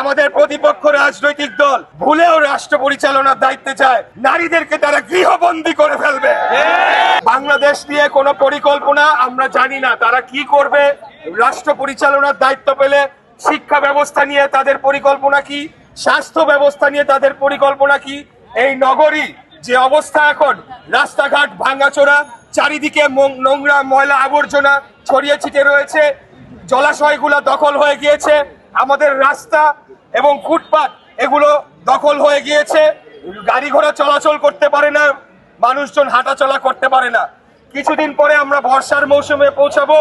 আমাদের প্রতিপক্ষ রাজনৈতিক দল ভুলেও রাষ্ট্র পরিচালনার দায়িত্বে চায়, নারীদেরকে তারা গৃহবন্দী করে ফেলবে। বাংলাদেশ নিয়ে কোনো পরিকল্পনা আমরা জানি না তারা কি করবে। রাষ্ট্র পরিচালনার দায়িত্ব পেলে শিক্ষা ব্যবস্থা নিয়ে তাদের পরিকল্পনা কি, স্বাস্থ্য ব্যবস্থা নিয়ে তাদের পরিকল্পনা কি, এই নগরী যে অবস্থা এখন, রাস্তাঘাট ভাঙাচোরা, চারিদিকে নোংরা ময়লা আবর্জনা ছড়িয়ে ছিটিয়ে রয়েছে, জলাশয়গুলো দখল হয়ে গিয়েছে, আমাদের রাস্তা এবং ফুটপাত এগুলো দখল হয়ে গিয়েছে, গাড়ি ঘোড়া চলাচল করতে পারে না, মানুষজন হাঁটাচলা করতে পারে না। কিছুদিন পরে আমরা বর্ষার মৌসুমে পৌঁছাবো,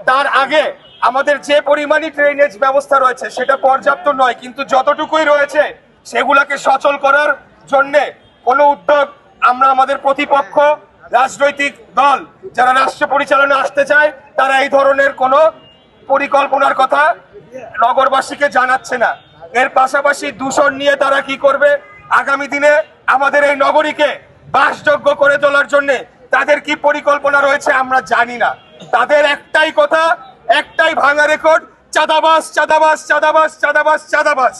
তার আগে আমাদের যে পরিমাণই ড্রেনেজ ব্যবস্থা রয়েছে সেটা পর্যাপ্ত নয়, কিন্তু যতটুকুই রয়েছে সেগুলোকে সচল করার জন্যে কোনো উদ্যোগ আমরা আমাদের প্রতিপক্ষ রাজনৈতিক দল যারা রাষ্ট্র পরিচালনা আসতে চায় তারা এই ধরনের কোনো পরিকল্পনার কথা নগরবাসীকে জানাচ্ছে না। এর পাশাপাশি দূষণ নিয়ে তারা কি করবে, আগামী দিনে আমাদের এই নগরীকে বাসযোগ্য করে তোলার জন্য তাদের কি পরিকল্পনা রয়েছে আমরা জানি না। তাদের একটাই কথা, একটাই ভাঙা রেকর্ড, চাঁদাবাজ চাঁদাবাজ চাঁদাবাজ চাঁদাবাজ চাঁদাবাজ।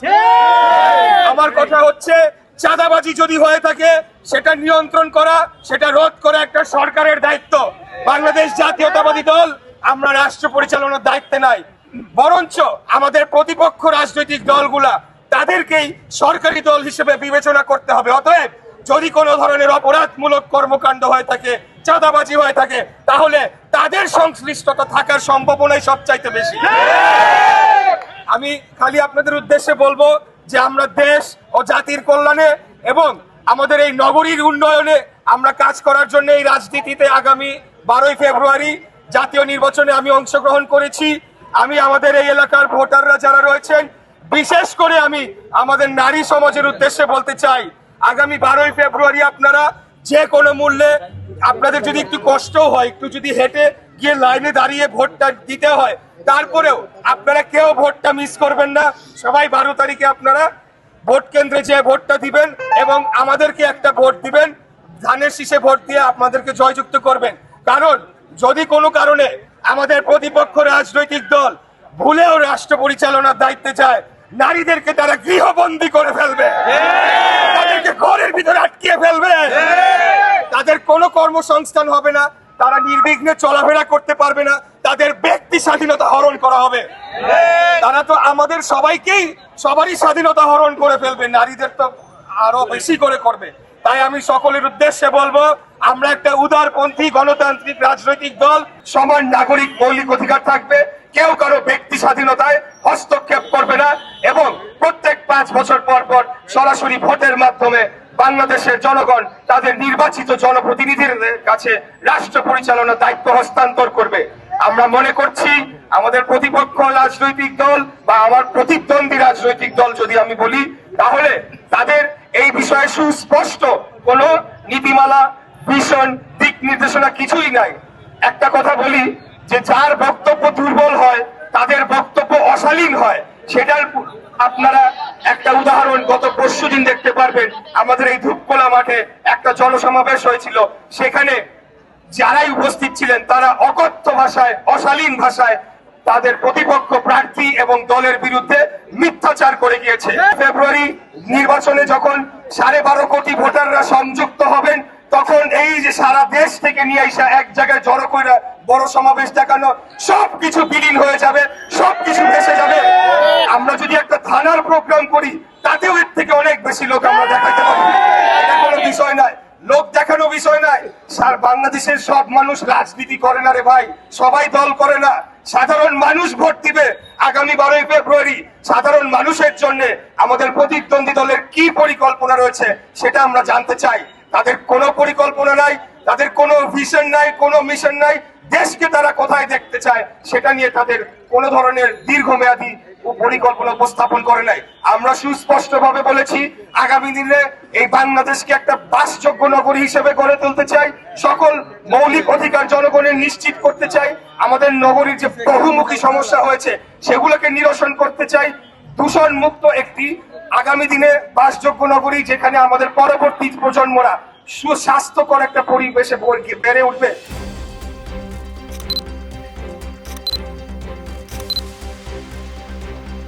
আমার কথা হচ্ছে চাঁদাবাজি যদি হয়ে থাকে সেটা নিয়ন্ত্রণ করা, সেটা রোধ করা একটা সরকারের দায়িত্ব। বাংলাদেশ জাতীয়তাবাদী দল আমরা রাষ্ট্র পরিচালনার দায়িত্বে নাই, বরঞ্চ আমাদের প্রতিপক্ষ রাজনৈতিক দলগুলা তাদেরকেই সরকারি দল হিসেবে বিবেচনা করতে হবে। অতএব যদি কোনো ধরনের অপরাধমূলক কর্মকাণ্ড হয়ে থাকে, চাঁদাবাজি হয়ে থাকে, তাহলে তাদের সংশ্লিষ্টতা থাকার সম্ভাবনাই সবচাইতে বেশি। আমি খালি আপনাদের উদ্দেশ্যে বলবো যে আমরা দেশ ও জাতির কল্যাণে এবং আমাদের এই নগরীর উন্নয়নে আমরা কাজ করার জন্য এই রাজনীতিতে আগামী 12ই ফেব্রুয়ারি জাতীয় নির্বাচনে আমি অংশগ্রহণ করেছি। আমি আমাদের এই এলাকার ভোটাররা যারা রয়েছেন, বিশেষ করে আমি আমাদের নারী সমাজের উদ্দেশ্যে বলতে চাই, আগামী 12ই ফেব্রুয়ারি আপনারা যে কোনো মূল্যে, আপনাদের যদি একটু কষ্ট হয়, একটু যদি হেঁটে গিয়ে লাইনে দাঁড়িয়ে ভোটটা দিতে হয়, তারপরেও আপনারা কেউ ভোটটা মিস করবেন না। সবাই 12 তারিখে আপনারা ভোট কেন্দ্রে যে ভোটটা দিবেন এবং আমাদেরকে একটা ভোট দিবেন, ধানের শীষে ভোট দিয়ে আপনাদেরকে জয়যুক্ত করবেন। কারণ যদি কোনো কারণে আমাদের প্রতিপক্ষ রাজনৈতিক দল ভুলেও রাষ্ট্র পরিচালনার দায়িত্বে চায়, নারীদেরকে তারা গৃহবন্দী করে ফেলবে, তাদেরকে ঘরের ভিতরে আটকিয়ে ফেলবে, তাদের কোনো কর্মসংস্থান হবে না, তারা নির্বিঘ্নে চলাফেরা করতে পারবে না, তাদের ব্যক্তি স্বাধীনতা হরণ করা হবে। তারা তো আমাদের সবারই স্বাধীনতা হরণ করে ফেলবে, নারীদের তো আরো বেশি করে করবে। তাই আমি সকলের উদ্দেশ্যে বলবো, আমরা একটা উদারপন্থী গণতান্ত্রিক রাজনৈতিক দল, সমান নাগরিক মৌলিক অধিকার থাকবে, কেউ কারো ব্যক্তি স্বাধীনতায় হস্তক্ষেপ করবে না এবং প্রত্যেক 5 বছর পর পর সরাসরি ভোটের মাধ্যমে বাংলাদেশের জনগণ তাদের নির্বাচিত জনপ্রতিনিধির কাছে রাষ্ট্র পরিচালনার দায়িত্ব হস্তান্তর করবে। আমরা মনে করছি আমাদের প্রতিপক্ষ রাজনৈতিক দল বা আমার প্রতিদ্বন্দ্বী রাজনৈতিক দল যদি আমি বলি, তাহলে তাদের এই বিষয়ে সুস্পষ্ট কোনো নীতিমালা, ভিশন, দিক নির্দেশনা কিছুই নাই। একটা কথা বলি যে যার বক্তব্য দুর্বল হয়, তাদের বক্তব্য অশালীন হয়, সেটার আপনারা একটা উদাহরণ গত পরশুদিন দেখতে পারবেন। আমাদের এই ধূপকোলা মাঠে একটা জনসমাবেশ হয়েছিল, সেখানে যারাই উপস্থিত ছিলেন তারা অকথ্য ভাষায়, অশালীন ভাষায় তাদের প্রতিপক্ষ প্রার্থী এবং দলের বিরুদ্ধে মিথ্যাচার করে গিয়েছে। ফেব্রুয়ারি নির্বাচনে যখন 12.5 কোটি ভোটাররা সংযুক্ত হবেন, তখন এই যে সারা দেশ থেকে নিয়ে এসে এক জায়গায় জড়ো করে বড় সমাবেশ দেখানো, সবকিছু বিলীন হয়ে যাবে, সবকিছু ভেসে যাবে। আমরা যদি একটা থানার প্রোগ্রাম করি, তাতেও এর থেকে অনেক বেশি লোক আমরা দেখাতে পারবো। এটা কোনো বিষয় নয়, লোক দেখানো বিষয় নয়। বাংলাদেশের সব মানুষ রাজনীতি করে না রে ভাই, সবাই দল করে না। সাধারণ মানুষ ভোট দিবে আগামী 12ই ফেব্রুয়ারি। সাধারণ মানুষের জন্য আমাদের প্রতিদ্বন্দ্বী দলের কি পরিকল্পনা রয়েছে সেটা আমরা জানতে চাই। তাদের কোনো পরিকল্পনা নাই, তাদের কোনো ভিশন নাই, কোনো মিশন নাই। দেশকে তারা কোথায় দেখতে চায় সেটা নিয়ে তাদের কোনো ধরনের দীর্ঘমেয়াদী পরিকল্পনা উপস্থাপন করে নাই। আমরা সুস্পষ্ট ভাবে বলেছি, আগামী দিনে এই বাংলাদেশকে একটা বাসযোগ্য নগরী হিসেবে গড়ে তুলতে চাই, সকল মৌলিক অধিকার জনগণের নিশ্চিত করতে চাই, আমাদের নগরীর যে বহুমুখী সমস্যা হয়েছে সেগুলোকে নিরসন করতে চাই, দূষণ মুক্ত একটি আগামী দিনে বাসযোগ্য নগরী, যেখানে আমাদের পরবর্তী প্রজন্মরা সুস্বাস্থ্যকর একটা পরিবেশে বেড়ে উঠবে।